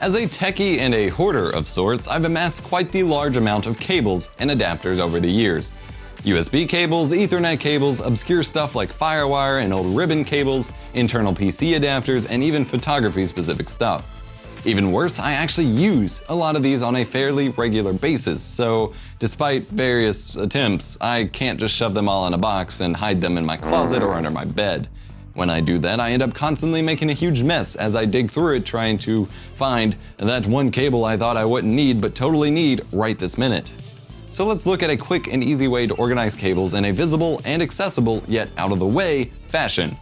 As a techie and a hoarder of sorts, I've amassed quite the large amount of cables and adapters over the years. USB cables, Ethernet cables, obscure stuff like FireWire and old ribbon cables, internal PC adapters, and even photography-specific stuff. Even worse, I actually use a lot of these on a fairly regular basis, so despite various attempts, I can't just shove them all in a box and hide them in my closet or under my bed. When I do that, I end up constantly making a huge mess as I dig through it trying to find that one cable I thought I wouldn't need but totally need right this minute. So let's look at a quick and easy way to organize cables in a visible and accessible yet out of the way fashion.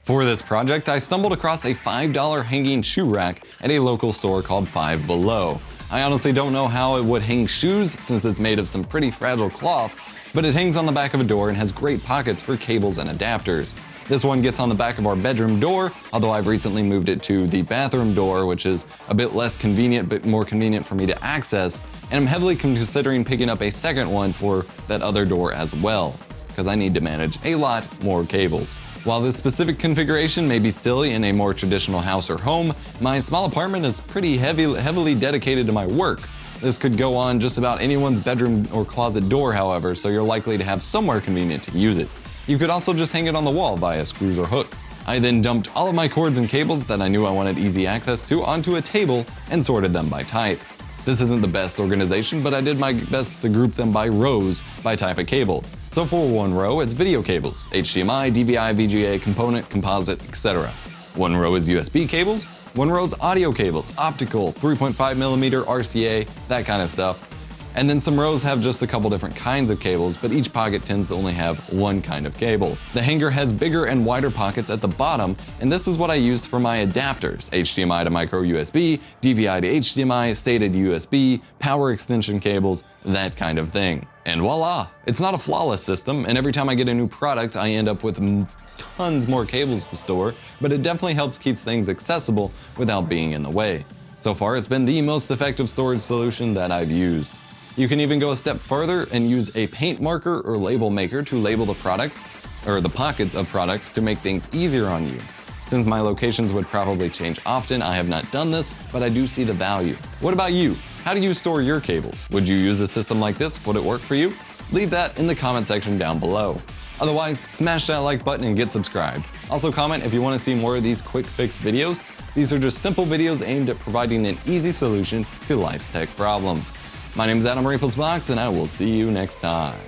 For this project, I stumbled across a $5 hanging shoe rack at a local store called Five Below. I honestly don't know how it would hang shoes since it's made of some pretty fragile cloth, but it hangs on the back of a door and has great pockets for cables and adapters. This one gets on the back of our bedroom door, although I've recently moved it to the bathroom door, which is a bit less convenient but more convenient for me to access, and I'm heavily considering picking up a second one for that other door as well, because I need to manage a lot more cables. While this specific configuration may be silly in a more traditional house or home, my small apartment is pretty heavily dedicated to my work. This could go on just about anyone's bedroom or closet door, however, so you're likely to have somewhere convenient to use it. You could also just hang it on the wall via screws or hooks. I then dumped all of my cords and cables that I knew I wanted easy access to onto a table and sorted them by type. This isn't the best organization, but I did my best to group them by rows by type of cable. So for one row, it's video cables, HDMI, DVI, VGA, component, composite, etc. One row is USB cables, one row is audio cables, optical, 3.5mm RCA, that kind of stuff. And then some rows have just a couple different kinds of cables, but each pocket tends to only have one kind of cable. The hanger has bigger and wider pockets at the bottom, and this is what I use for my adapters: HDMI to micro USB, DVI to HDMI, SATA to USB, power extension cables, that kind of thing. And voila! It's not a flawless system, and every time I get a new product, I end up with tons more cables to store, but it definitely helps keep things accessible without being in the way. So far, it's been the most effective storage solution that I've used. You can even go a step further and use a paint marker or label maker to label the products, or the pockets of products, to make things easier on you. Since my locations would probably change often, I have not done this, but I do see the value. What about you? How do you store your cables? Would you use a system like this? Would it work for you? Leave that in the comment section down below. Otherwise, smash that like button and get subscribed. Also comment if you want to see more of these quick fix videos. These are just simple videos aimed at providing an easy solution to life's tech problems. My name is Adam Box, and I will see you next time.